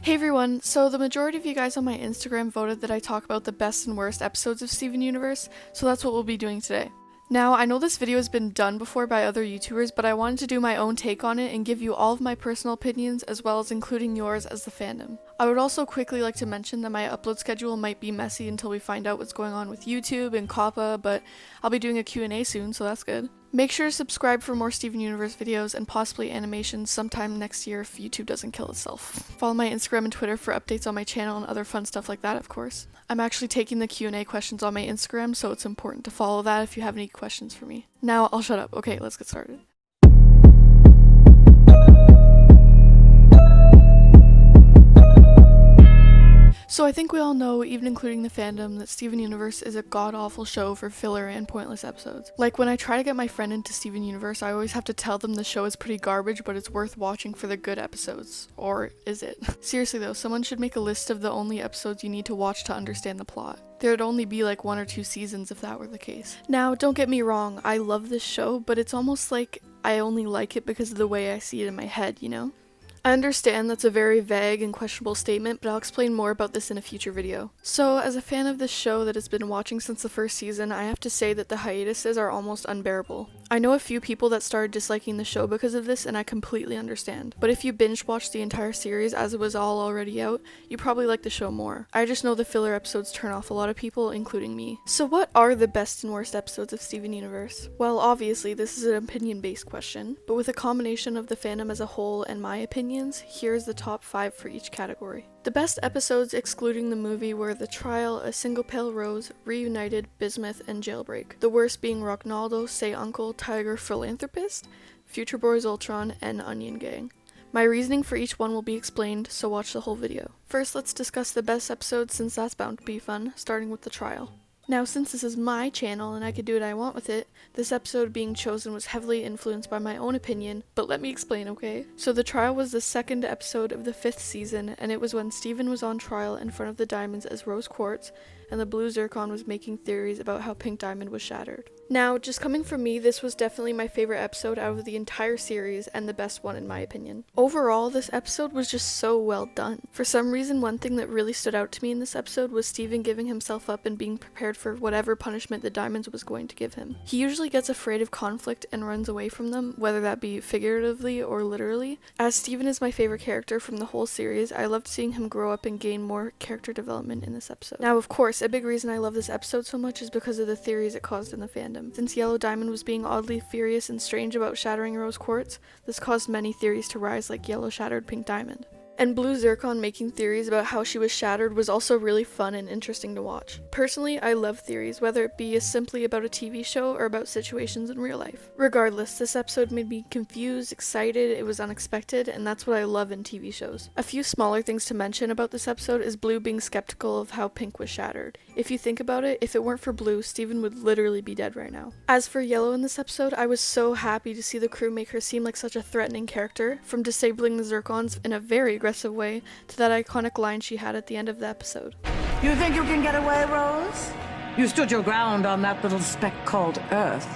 Hey everyone, so the majority of you guys on my Instagram voted that I talk about the best and worst episodes of Steven Universe, so that's what we'll be doing today. Now, I know this video has been done before by other YouTubers, but I wanted to do my own take on it and give you all of my personal opinions as well as including yours as the fandom. I would also quickly like to mention that my upload schedule might be messy until we find out what's going on with YouTube and COPPA, but I'll be doing a Q&A soon, so that's good. Make sure to subscribe for more Steven Universe videos and possibly animations sometime next year if YouTube doesn't kill itself. Follow my Instagram and Twitter for updates on my channel and other fun stuff like that, of course. I'm actually taking the Q&A questions on my Instagram, so it's important to follow that if you have any questions for me. Now, I'll shut up. Okay, let's get started. So I think we all know, even including the fandom, that Steven Universe is a god-awful show for filler and pointless episodes. Like, when I try to get my friend into Steven Universe, I always have to tell them the show is pretty garbage, but it's worth watching for the good episodes. Or is it? Seriously though, someone should make a list of the only episodes you need to watch to understand the plot. There'd only be like 1 or 2 seasons if that were the case. Now, don't get me wrong, I love this show, but it's almost like I only like it because of the way I see it in my head, you know? I understand that's a very vague and questionable statement, but I'll explain more about this in a future video. So, as a fan of this show that has been watching since the first season, I have to say that the hiatuses are almost unbearable. I know a few people that started disliking the show because of this, and I completely understand. But if you binge watched the entire series as it was all already out, you probably like the show more. I just know the filler episodes turn off a lot of people, including me. So what are the best and worst episodes of Steven Universe? Well, obviously this is an opinion-based question, but with a combination of the fandom as a whole and my opinions, here's the top 5 for each category. The best episodes excluding the movie were The Trial, A Single Pale Rose, Reunited, Bismuth, and Jailbreak. The worst being Rockin All Dough, Say Uncle, Tiger, Philanthropist, Future Boys Ultron, and Onion Gang. My reasoning for each one will be explained, so watch the whole video. First, let's discuss the best episodes since that's bound to be fun, starting with The Trial. Now, since this is my channel and I could do what I want with it, this episode being chosen was heavily influenced by my own opinion, but let me explain, okay? So The Trial was the second episode of the 5th season, and it was when Steven was on trial in front of the diamonds as rose quartz, and the blue zircon was making theories about how Pink Diamond was shattered. Now, just coming from me, this was definitely my favorite episode out of the entire series, and the best one in my opinion. Overall, this episode was just so well done. For some reason, one thing that really stood out to me in this episode was Steven giving himself up and being prepared for whatever punishment the diamonds was going to give him. He usually gets afraid of conflict and runs away from them, whether that be figuratively or literally. As Steven is my favorite character from the whole series, I loved seeing him grow up and gain more character development in this episode. Now, of course, a big reason I love this episode so much is because of the theories it caused in the fandom. Since Yellow Diamond was being oddly furious and strange about shattering rose quartz, this caused many theories to rise like Yellow shattered Pink Diamond. And Blue Zircon making theories about how she was shattered was also really fun and interesting to watch. Personally, I love theories, whether it be simply about a TV show or about situations in real life. Regardless, this episode made me confused, excited, it was unexpected, and that's what I love in TV shows. A few smaller things to mention about this episode is Blue being skeptical of how Pink was shattered. If you think about it, if it weren't for Blue, Steven would literally be dead right now. As for Yellow in this episode, I was so happy to see the crew make her seem like such a threatening character, from disabling the Zircons in a very aggressive way to that iconic line she had at the end of the episode. You think you can get away, Rose? You stood your ground on that little speck called Earth.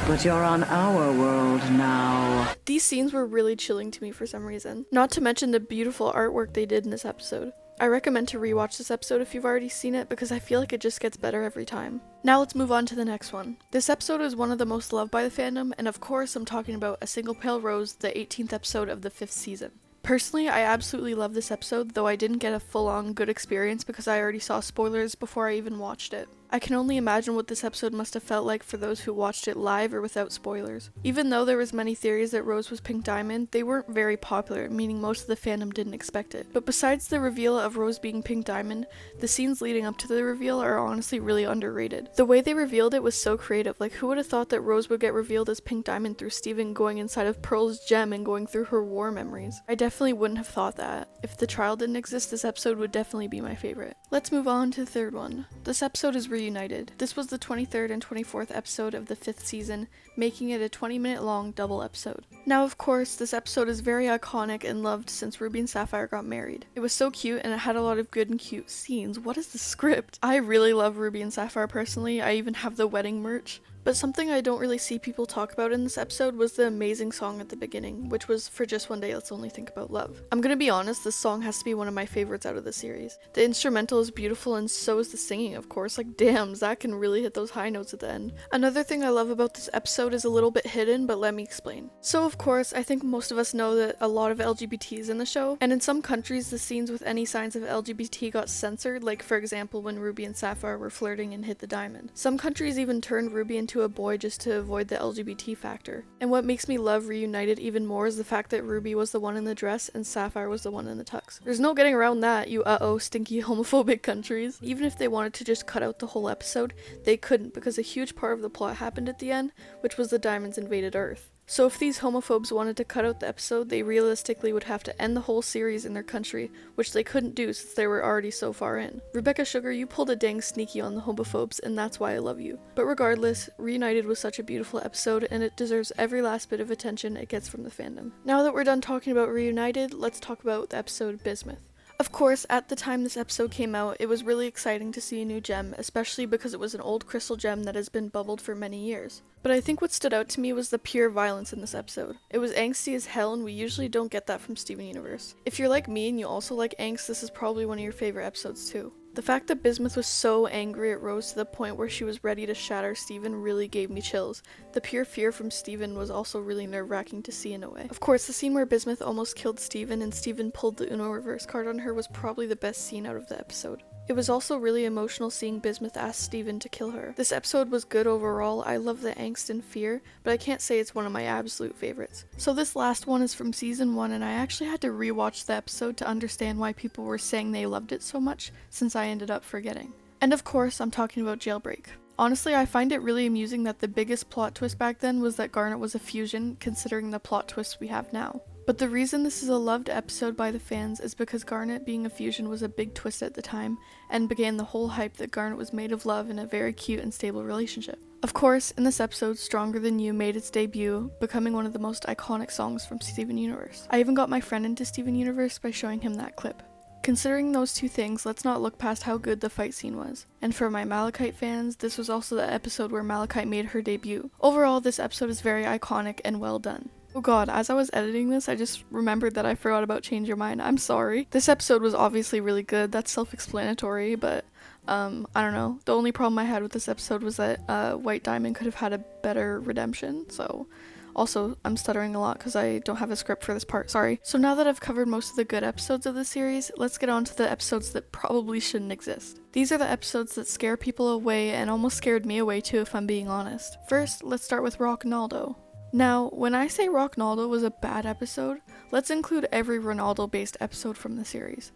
But you're on our world now. These scenes were really chilling to me for some reason. Not to mention the beautiful artwork they did in this episode. I recommend to rewatch this episode if you've already seen it because I feel like it just gets better every time. Now let's move on to the next one. This episode is one of the most loved by the fandom, and of course I'm talking about A Single Pale Rose, the 18th episode of the 5th season. Personally, I absolutely love this episode, though I didn't get a full-on good experience because I already saw spoilers before I even watched it. I can only imagine what this episode must have felt like for those who watched it live or without spoilers. Even though there was many theories that Rose was Pink Diamond, they weren't very popular, meaning most of the fandom didn't expect it. But besides the reveal of Rose being Pink Diamond, the scenes leading up to the reveal are honestly really underrated. The way they revealed it was so creative, like who would have thought that Rose would get revealed as Pink Diamond through Steven going inside of Pearl's gem and going through her war memories? I definitely wouldn't have thought that. If the trial didn't exist, this episode would definitely be my favorite. Let's move on to the third one. This episode is Reunited. This was the 23rd and 24th episode of the 5th season, making it a 20-minute long double episode. Now, of course, this episode is very iconic and loved since Ruby and Sapphire got married. It was so cute and it had a lot of good and cute scenes. What is the script? I really love Ruby and Sapphire personally. I even have the wedding merch. But something I don't really see people talk about in this episode was the amazing song at the beginning, which was For Just One Day Let's Only Think About Love. I'm gonna be honest, this song has to be one of my favorites out of the series. The instrumental is beautiful and so is the singing, of course. Like damn, Zach can really hit those high notes at the end. Another thing I love about this episode is a little bit hidden, but let me explain. So of course, I think most of us know that a lot of LGBT is in the show, and in some countries the scenes with any signs of LGBT got censored, like for example when Ruby and Sapphire were flirting and hit the diamond. Some countries even turned Ruby into a boy just to avoid the LGBT factor. And what makes me love Reunited even more is the fact that Ruby was the one in the dress and Sapphire was the one in the tux. There's no getting around that, you stinky homophobic countries. Even if they wanted to just cut out the whole episode, they couldn't because a huge part of the plot happened at the end, which was the diamonds invaded Earth. So if these homophobes wanted to cut out the episode, they realistically would have to end the whole series in their country, which they couldn't do since they were already so far in. Rebecca Sugar, you pulled a dang sneaky on the homophobes, and that's why I love you. But regardless, Reunited was such a beautiful episode, and it deserves every last bit of attention it gets from the fandom. Now that we're done talking about Reunited, let's talk about the episode Bismuth. Of course, at the time this episode came out, it was really exciting to see a new gem, especially because it was an old crystal gem that has been bubbled for many years. But I think what stood out to me was the pure violence in this episode. It was angsty as hell, and we usually don't get that from Steven Universe. If you're like me and you also like angst, this is probably one of your favorite episodes too. The fact that Bismuth was so angry at Rose to the point where she was ready to shatter Steven really gave me chills. The pure fear from Steven was also really nerve-wracking to see in a way. Of course, the scene where Bismuth almost killed Steven and Steven pulled the Uno reverse card on her was probably the best scene out of the episode. It was also really emotional seeing Bismuth ask Steven to kill her. This episode was good overall. I love the angst and fear, but I can't say it's one of my absolute favorites. So this last one is from season 1, and I actually had to rewatch the episode to understand why people were saying they loved it so much, since I ended up forgetting. And of course, I'm talking about Jailbreak. Honestly, I find it really amusing that the biggest plot twist back then was that Garnet was a fusion, considering the plot twists we have now. But the reason this is a loved episode by the fans is because Garnet being a fusion was a big twist at the time, and began the whole hype that Garnet was made of love in a very cute and stable relationship. Of course, in this episode, Stronger Than You made its debut, becoming one of the most iconic songs from Steven Universe. I even got my friend into Steven Universe by showing him that clip. Considering those two things, let's not look past how good the fight scene was. And for my Malachite fans, this was also the episode where Malachite made her debut. Overall, this episode is very iconic and well done. Oh god, as I was editing this, I just remembered that I forgot about Change Your Mind. I'm sorry. This episode was obviously really good, that's self-explanatory, but I don't know. The only problem I had with this episode was that White Diamond could have had a better redemption, so... Also, I'm stuttering a lot because I don't have a script for this part, sorry. So now that I've covered most of the good episodes of the series, let's get on to the episodes that probably shouldn't exist. These are the episodes that scare people away and almost scared me away too, if I'm being honest. First, let's start with Rockin All Dough. Now, when I say Rockin All Dough was a bad episode, let's include every Ronaldo-based episode from the series.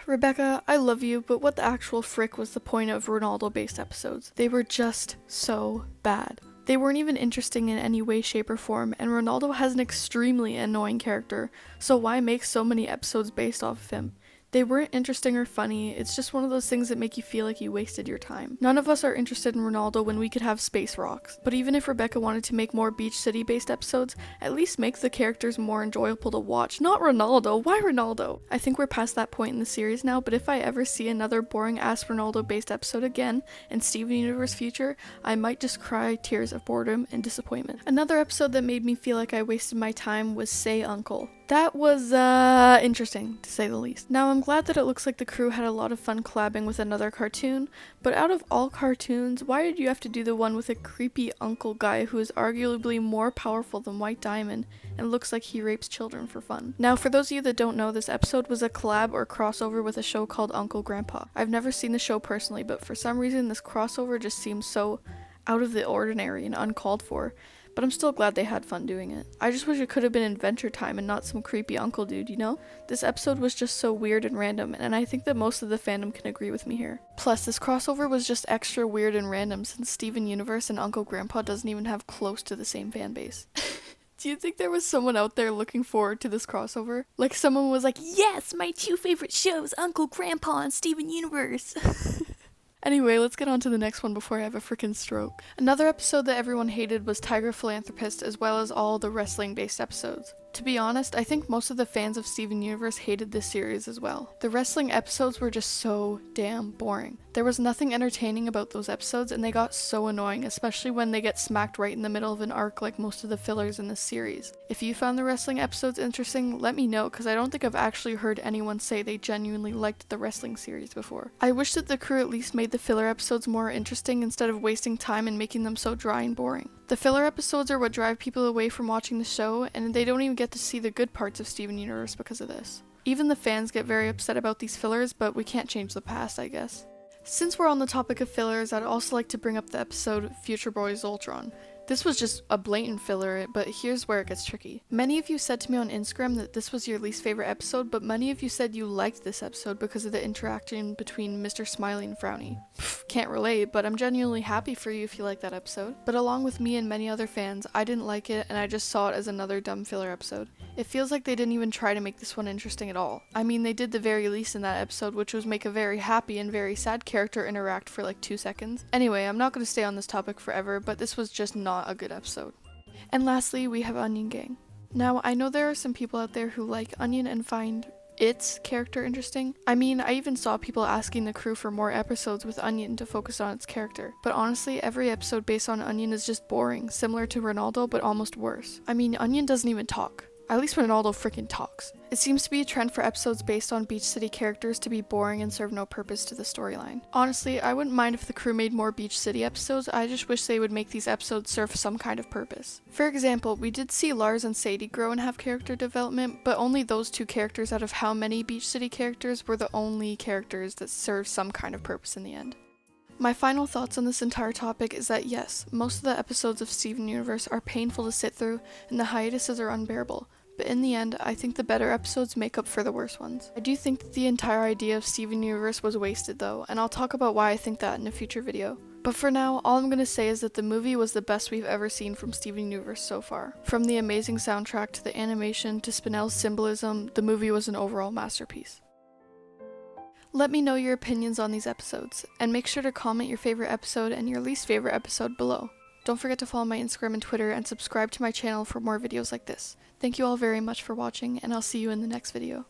Rebecca, I love you, but what the actual frick was the point of Ronaldo-based episodes? They were just so bad. They weren't even interesting in any way, shape, or form, and Ronaldo has an extremely annoying character, so why make so many episodes based off of him? They weren't interesting or funny, it's just one of those things that make you feel like you wasted your time. None of us are interested in Ronaldo when we could have space rocks. But even if Rebecca wanted to make more Beach City based episodes, at least make the characters more enjoyable to watch. Not Ronaldo, why Ronaldo? I think we're past that point in the series now, but if I ever see another boring ass Ronaldo based episode again in Steven Universe future, I might just cry tears of boredom and disappointment. Another episode that made me feel like I wasted my time was Say Uncle. That was interesting, to say the least. Now I'm glad that it looks like the crew had a lot of fun collabing with another cartoon, but out of all cartoons, why did you have to do the one with a creepy uncle guy who is arguably more powerful than White Diamond and looks like he rapes children for fun? Now for those of you that don't know, this episode was a collab or crossover with a show called Uncle Grandpa. I've never seen the show personally, but for some reason this crossover just seems so out of the ordinary and uncalled for. But I'm still glad they had fun doing it. I just wish it could have been Adventure Time and not some creepy uncle dude, you know? This episode was just so weird and random, and I think that most of the fandom can agree with me here. Plus, this crossover was just extra weird and random since Steven Universe and Uncle Grandpa doesn't even have close to the same fan base. Do you think there was someone out there looking forward to this crossover? Like someone was like, yes, my two favorite shows, Uncle Grandpa and Steven Universe. Anyway, let's get on to the next one before I have a freaking stroke. Another episode that everyone hated was Tiger Philanthropist, as well as all the wrestling-based episodes. To be honest, I think most of the fans of Steven Universe hated this series as well. The wrestling episodes were just so damn boring. There was nothing entertaining about those episodes, and they got so annoying, especially when they get smacked right in the middle of an arc like most of the fillers in this series. If you found the wrestling episodes interesting, let me know, because I don't think I've actually heard anyone say they genuinely liked the wrestling series before. I wish that the crew at least made the filler episodes more interesting instead of wasting time and making them so dry and boring. The filler episodes are what drive people away from watching the show, and they don't even get to see the good parts of Steven Universe because of this. Even the fans get very upset about these fillers, but we can't change the past, I guess. Since we're on the topic of fillers, I'd also like to bring up the episode Future Boy's Ultron. This was just a blatant filler, but here's where it gets tricky. Many of you said to me on Instagram that this was your least favorite episode, but many of you said you liked this episode because of the interaction between Mr. Smiley and Frowny. Can't relate, but I'm genuinely happy for you if you like that episode. But along with me and many other fans, I didn't like it, and I just saw it as another dumb filler episode. It feels like they didn't even try to make this one interesting at all. I mean, they did the very least in that episode, which was make a very happy and very sad character interact for like 2 seconds. Anyway, I'm not going to stay on this topic forever, but this was just not a good episode. And lastly, we have Onion Gang. Now, I know there are some people out there who like Onion and find its character interesting. I mean, I even saw people asking the crew for more episodes with Onion to focus on its character. But honestly, every episode based on Onion is just boring, similar to Ronaldo, but almost worse. I mean, Onion doesn't even talk. At least Ronaldo freaking talks. It seems to be a trend for episodes based on Beach City characters to be boring and serve no purpose to the storyline. Honestly, I wouldn't mind if the crew made more Beach City episodes, I just wish they would make these episodes serve some kind of purpose. For example, we did see Lars and Sadie grow and have character development, but only those 2 characters out of how many Beach City characters were the only characters that served some kind of purpose in the end. My final thoughts on this entire topic is that yes, most of the episodes of Steven Universe are painful to sit through, and the hiatuses are unbearable. But in the end, I think the better episodes make up for the worse ones. I do think that the entire idea of Steven Universe was wasted though, and I'll talk about why I think that in a future video. But for now, all I'm gonna say is that the movie was the best we've ever seen from Steven Universe so far. From the amazing soundtrack to the animation to Spinell's symbolism, the movie was an overall masterpiece. Let me know your opinions on these episodes, and make sure to comment your favorite episode and your least favorite episode below. Don't forget to follow my Instagram and Twitter and subscribe to my channel for more videos like this. Thank you all very much for watching, and I'll see you in the next video.